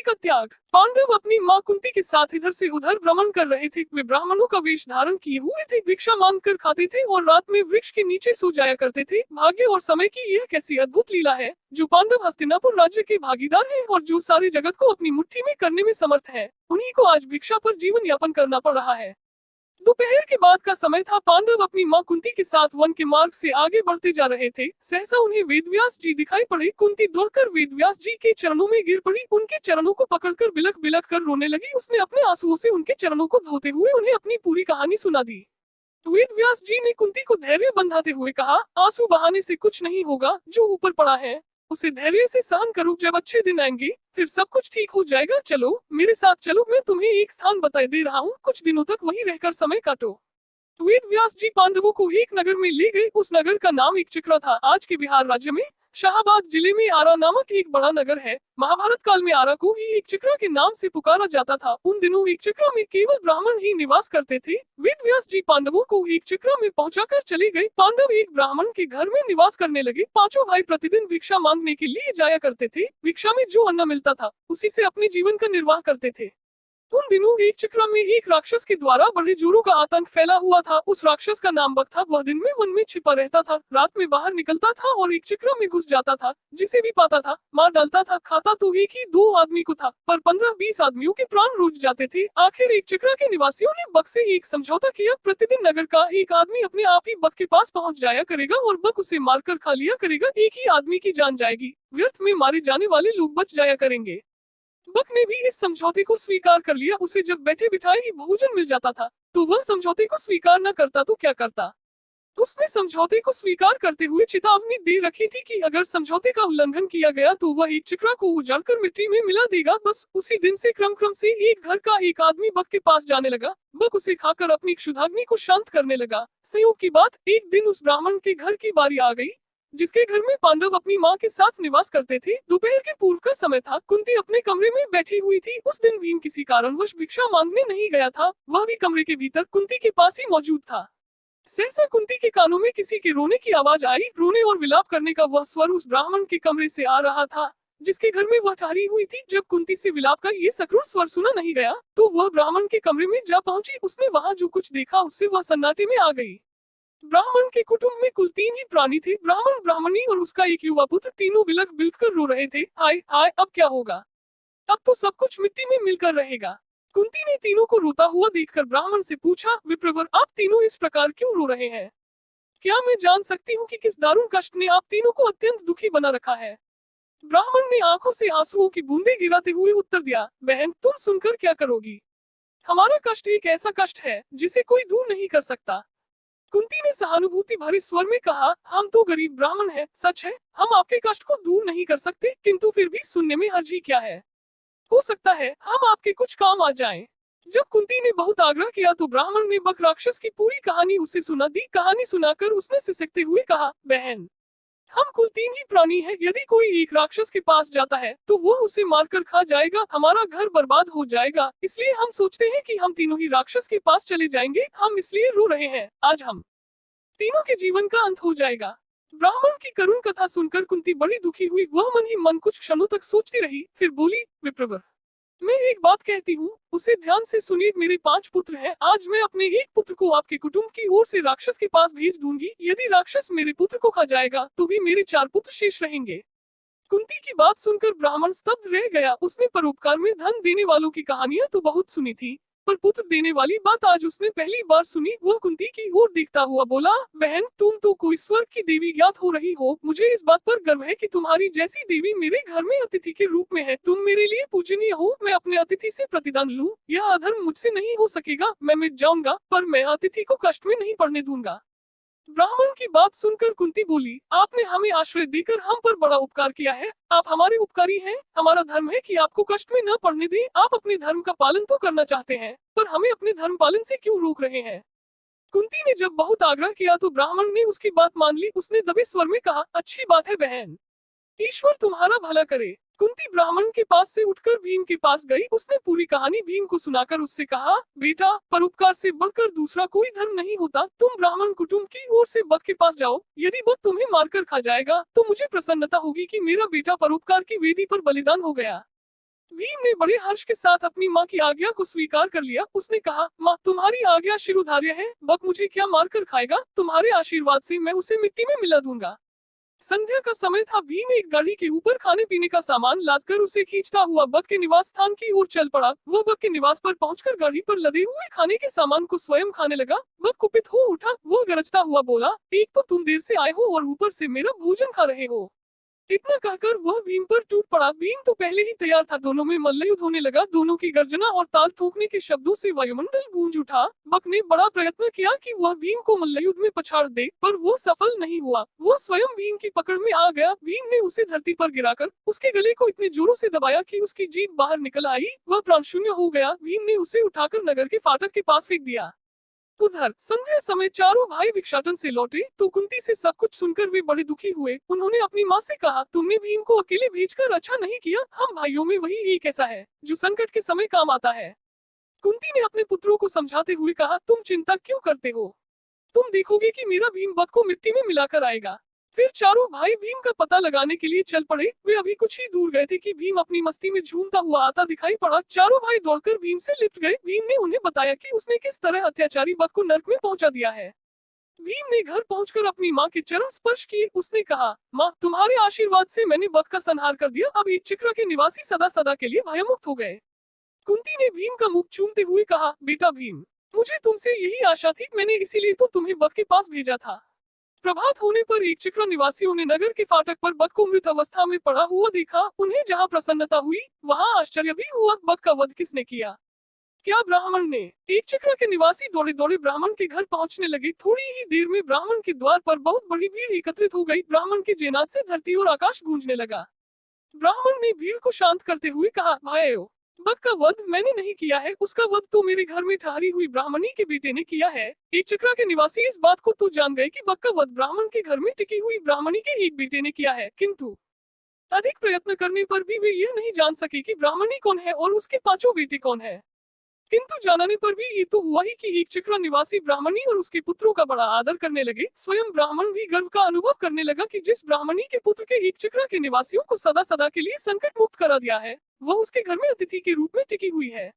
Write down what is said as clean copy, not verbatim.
का त्याग। पांडव अपनी माँ कुंती के साथ इधर से उधर भ्रमण कर रहे थे। वे ब्राह्मणों का वेश धारण किए हुए थे, भिक्षा मांग कर खाते थे और रात में वृक्ष के नीचे सो जाया करते थे। भाग्य और समय की यह कैसी अद्भुत लीला है, जो पांडव हस्तिनापुर राज्य के भागीदार हैं और जो सारे जगत को अपनी मुट्ठी में करने में समर्थ है, उन्हीं को आज भिक्षा पर जीवन यापन करना पड़ रहा है। दोपहर के बाद का समय था। पांडव अपनी माँ कुंती के साथ वन के मार्ग से आगे बढ़ते जा रहे थे। सहसा उन्हें वेदव्यास जी दिखाई पड़े। कुंती दौड़कर वेदव्यास जी के चरणों में गिर पड़ी, उनके चरणों को पकड़कर बिलख बिलख कर रोने लगी। उसने अपने आंसुओं से उनके चरणों को धोते हुए उन्हें अपनी पूरी कहानी सुना दी। वेदव्यास जी ने कुंती को धैर्य बंधाते हुए कहा, आंसू बहाने से कुछ नहीं होगा, जो ऊपर पड़ा है उसे धैर्य से सहन करो, जब अच्छे दिन आएंगे फिर सब कुछ ठीक हो जाएगा। चलो मेरे साथ चलो, मैं तुम्हें एक स्थान बता दे रहा हूँ, कुछ दिनों तक वहीं रहकर समय काटो। वेदव्यास जी पांडवों को एक नगर में ले गए। उस नगर का नाम एकचक्रा था। आज के बिहार राज्य में शाहाबाद जिले में आरा नामक एक बड़ा नगर है। महाभारत काल में आरा को ही एकचक्रा के नाम से पुकारा जाता था। उन दिनों एकचक्रा में केवल ब्राह्मण ही निवास करते थे। वेदव्यास जी पांडवों को एकचक्रा में पहुंचाकर चले गए। पांडव एक ब्राह्मण के घर में निवास करने लगे। पांचों भाई प्रतिदिन भिक्षा मांगने के लिए जाया करते थे। भिक्षा में जो अन्न मिलता था उसी से अपने जीवन का निर्वाह करते थे। उन दिनों एकचक्रा में एक राक्षस के द्वारा बड़े जोरों का आतंक फैला हुआ था। उस राक्षस का नाम बक था। वह दिन में वन में छिपा रहता था, रात में बाहर निकलता था और एकचक्रा में घुस जाता था। जिसे भी पाता था मार डालता था। खाता तो एक ही दो आदमी को था, पर 15-20 आदमियों के प्राण रुक जाते थे। आखिर एकचक्रा के निवासियों ने बक से एक समझौता किया। प्रतिदिन नगर का एक आदमी अपने आप ही बक के पास पहुंच जाया करेगा और बक उसे मारकर खा लिया करेगा। एक ही आदमी की जान जाएगी, व्यर्थ में मारे जाने वाले लोग बच जाया करेंगे। बक ने भी इस समझौते को स्वीकार कर लिया। उसे जब बैठे बिठाए ही भोजन मिल जाता था तो वह समझौते को स्वीकार न करता तो क्या करता। उसने समझौते को स्वीकार करते हुए चेतावनी दे रखी थी कि अगर समझौते का उल्लंघन किया गया तो वह एकचक्रा को उजाड़कर मिट्टी में मिला देगा। बस उसी दिन से क्रम से एक घर का एक आदमी बक के पास जाने लगा। बक उसे खाकर अपनी क्षुधाग्नि को शांत करने लगा। संयोग की बात, एक दिन उस ब्राह्मण के घर की बारी आ गई जिसके घर में पांडव अपनी माँ के साथ निवास करते थे। दोपहर के पूर्व का समय था। कुंती अपने कमरे में बैठी हुई थी। उस दिन भीम किसी कारणवश भिक्षा मांगने नहीं गया था। वह भी कमरे के भीतर कुंती के पास ही मौजूद था। सहसा कुंती के कानों में किसी के रोने की आवाज आई। रोने और विलाप करने का वह स्वर उस ब्राह्मण के कमरे से आ रहा था जिसके घर में वह ठहरी हुई थी। जब कुंती से विलाप का ये सकरूर स्वर सुना नहीं गया तो वह ब्राह्मण के कमरे में जा पहुंची। उसने वहां जो कुछ देखा उससे वह सन्नाटे में आ गई। ब्राह्मण के कुटुंब में कुल 3 ही प्राणी थे, ब्राह्मण, ब्राह्मणी और उसका एक युवा पुत्र। तीनों बिलख बिलख कर रो रहे थे। हाय हाय, अब क्या होगा, अब तो सब कुछ मिट्टी में मिलकर रहेगा। कुंती ने तीनों को रोता हुआ देखकर ब्राह्मण से पूछा, विप्रवर, आप तीनों इस प्रकार क्यों रो रहे हैं? क्या मैं जान सकती हूँ कि किस दारुण कष्ट ने आप तीनों को अत्यंत दुखी बना रखा है? ब्राह्मण ने आंखों से आंसुओं की बूंदें गिराते हुए उत्तर दिया, बहन, तुम सुनकर क्या करोगी? हमारा कष्ट एक ऐसा कष्ट है जिसे कोई दूर नहीं कर सकता। कुंती ने सहानुभूति भरे स्वर में कहा, हम तो गरीब ब्राह्मण हैं, सच है हम आपके कष्ट को दूर नहीं कर सकते, किंतु फिर भी सुनने में हर्ज ही क्या है। हो सकता है हम आपके कुछ काम आ जाएं। जब कुंती ने बहुत आग्रह किया तो ब्राह्मण ने बक राक्षस की पूरी कहानी उसे सुना दी। कहानी सुनाकर उसने सिसकते हुए कहा, बहन, हम कुल 3 ही प्राणी हैं। यदि कोई एक राक्षस के पास जाता है तो वह उसे मारकर खा जाएगा, हमारा घर बर्बाद हो जाएगा। इसलिए हम सोचते हैं कि हम तीनों ही राक्षस के पास चले जाएंगे। हम इसलिए रो रहे हैं, आज हम तीनों के जीवन का अंत हो जाएगा। ब्राह्मण की करुण कथा सुनकर कुंती बड़ी दुखी हुई। वह मन ही मन कुछ क्षणों तक सोचती रही, फिर बोली, विप्रवर, मैं एक बात कहती हूँ, उसे ध्यान से सुनिए। मेरे 5 पुत्र हैं। आज मैं अपने एक पुत्र को आपके कुटुंब की ओर से राक्षस के पास भेज दूंगी। यदि राक्षस मेरे पुत्र को खा जाएगा तो भी मेरे 4 पुत्र शेष रहेंगे। कुंती की बात सुनकर ब्राह्मण स्तब्ध रह गया। उसने परोपकार में धन देने वालों की कहानियां तो बहुत सुनी थी, पर पुत्र देने वाली बात आज उसने पहली बार सुनी। वह कुंती की ओर देखता हुआ बोला, बहन, तुम तो कोई स्वर्ग की देवी ज्ञात हो रही हो। मुझे इस बात पर गर्व है कि तुम्हारी जैसी देवी मेरे घर में अतिथि के रूप में है। तुम मेरे लिए पूजनीय हो। मैं अपने अतिथि से प्रतिदान लूं, यह अधर्म मुझसे नहीं हो सकेगा। मैं मिट जाऊंगा, पर मैं अतिथि को कष्ट में नहीं पड़ने दूंगा। ब्राह्मण की बात सुनकर कुंती बोली, आपने हमें आश्रय देकर हम पर बड़ा उपकार किया है। आप हमारे उपकारी हैं। हमारा धर्म है कि आपको कष्ट में न पड़ने दें। आप अपने धर्म का पालन तो करना चाहते हैं, पर हमें अपने धर्म पालन से क्यों रोक रहे हैं? कुंती ने जब बहुत आग्रह किया तो ब्राह्मण ने उसकी बात मान ली। उसने दबे स्वर में कहा, अच्छी बात है बहन, ईश्वर तुम्हारा भला करे। कुंती ब्राह्मण के पास से उठकर भीम के पास गई। उसने पूरी कहानी भीम को सुनाकर उससे कहा, बेटा, परोपकार से बढ़कर दूसरा कोई धर्म नहीं होता। तुम ब्राह्मण कुटुंब की ओर से बक के पास जाओ। यदि बक तुम्हें मारकर खा जाएगा तो मुझे प्रसन्नता होगी कि मेरा बेटा परोपकार की वेदी पर बलिदान हो गया। भीम ने बड़े हर्ष के साथ अपनी माँ की आज्ञा को स्वीकार कर लिया। उसने कहा, माँ तुम्हारी आज्ञा शिरोधार्य है। बक मुझे क्या मार कर खाएगा, तुम्हारे आशीर्वाद से मैं उसे मिट्टी में मिला दूंगा। संध्या का समय था। भीम एक गाड़ी के ऊपर खाने पीने का सामान लादकर उसे खींचता हुआ बक के निवास स्थान की ओर चल पड़ा। वह बक के निवास पर पहुंचकर गाड़ी पर लदे हुए खाने के सामान को स्वयं खाने लगा। बक कुपित हो उठा। वह गरजता हुआ बोला, एक तो तुम देर से आए हो और ऊपर से मेरा भोजन खा रहे हो। इतना कहकर वह भीम पर टूट पड़ा। भीम तो पहले ही तैयार था। दोनों में मल्लयुद्ध होने लगा। दोनों की गर्जना और ताल ठोकने के शब्दों से वायुमंडल गूंज उठा। बक ने बड़ा प्रयत्न किया कि वह भीम को मल्लयुद्ध में पछाड़ दे, पर वो सफल नहीं हुआ। वह स्वयं भीम की पकड़ में आ गया। भीम ने उसे धरती पर गिराकर उसके गले को इतने जोरों से दबाया कि उसकी जीभ बाहर निकल आई। वह प्राण शून्य हो गया। भीम ने उसे उठाकर नगर के फाटक के पास फेंक दिया। उधर संध्या समय चारों भाई भिक्षाटन से लौटे तो कुंती से सब कुछ सुनकर वे बड़े दुखी हुए। उन्होंने अपनी माँ से कहा, तुमने भीम को अकेले भेजकर अच्छा नहीं किया। हम भाइयों में वही एक ऐसा है जो संकट के समय काम आता है। कुंती ने अपने पुत्रों को समझाते हुए कहा, तुम चिंता क्यों करते हो? तुम देखोगे कि मेरा भीम बक को मिट्टी में मिलाकर आएगा। फिर चारों भाई भीम का पता लगाने के लिए चल पड़े। वे अभी कुछ ही दूर गए थे कि भीम अपनी मस्ती में झूमता हुआ आता दिखाई पड़ा। चारों भाई दौड़कर भीम से लिपट गए। भीम ने उन्हें बताया कि उसने किस तरह अत्याचारी बक को नरक में पहुंचा दिया है। भीम ने घर पहुंचकर अपनी माँ के चरण स्पर्श किए। उसने कहा, माँ तुम्हारे आशीर्वाद से मैंने बक का संहार कर दिया। अब एक चिक्रा के निवासी सदा सदा के लिए भयमुक्त हो गए। कुंती ने भीम का मुख चूमते हुए कहा, बेटा भीम, मुझे तुमसे यही आशा थी। मैंने इसीलिए तो तुम्हें बक के पास भेजा था। प्रभात होने पर एक चिक्रा निवासियों ने नगर के फाटक पर बक को मृत अवस्था में पड़ा हुआ देखा। उन्हें जहां प्रसन्नता हुई वहां आश्चर्य भी हुआ। बक का वध किसने किया? क्या ब्राह्मण ने? एक चिक्रा के निवासी दौड़े दौड़े ब्राह्मण के घर पहुंचने लगे। थोड़ी ही देर में ब्राह्मण के द्वार पर बहुत बड़ी भीड़ एकत्रित हो गई। ब्राह्मण के जयनाद से धरती और आकाश गूंजने लगा। ब्राह्मण ने भीड़ को शांत करते हुए कहा, भाइयों, बक का वध मैंने नहीं किया है। उसका वध तो मेरे घर में ठहरी हुई ब्राह्मणी के बेटे ने किया है। एक चिक्रा के निवासी इस बात को तो जान गए कि बक का वध ब्राह्मण के घर में टिकी हुई ब्राह्मणी के एक बेटे ने किया है, किंतु अधिक प्रयत्न करने पर भी वे यह नहीं जान सके कि ब्राह्मणी कौन है और उसके पांचों बेटे कौन है। किंतु जानने पर भी ये तो हुआ ही कि एक चिक्रा निवासी ब्राह्मणी और उसके पुत्रों का बड़ा आदर करने लगे। स्वयं ब्राह्मण भी गर्व का अनुभव करने लगा कि जिस ब्राह्मणी के पुत्र के एक चिक्रा के निवासियों को सदा सदा के लिए संकट मुक्त करा दिया है, वह उसके घर में अतिथि के रूप में टिकी हुई है।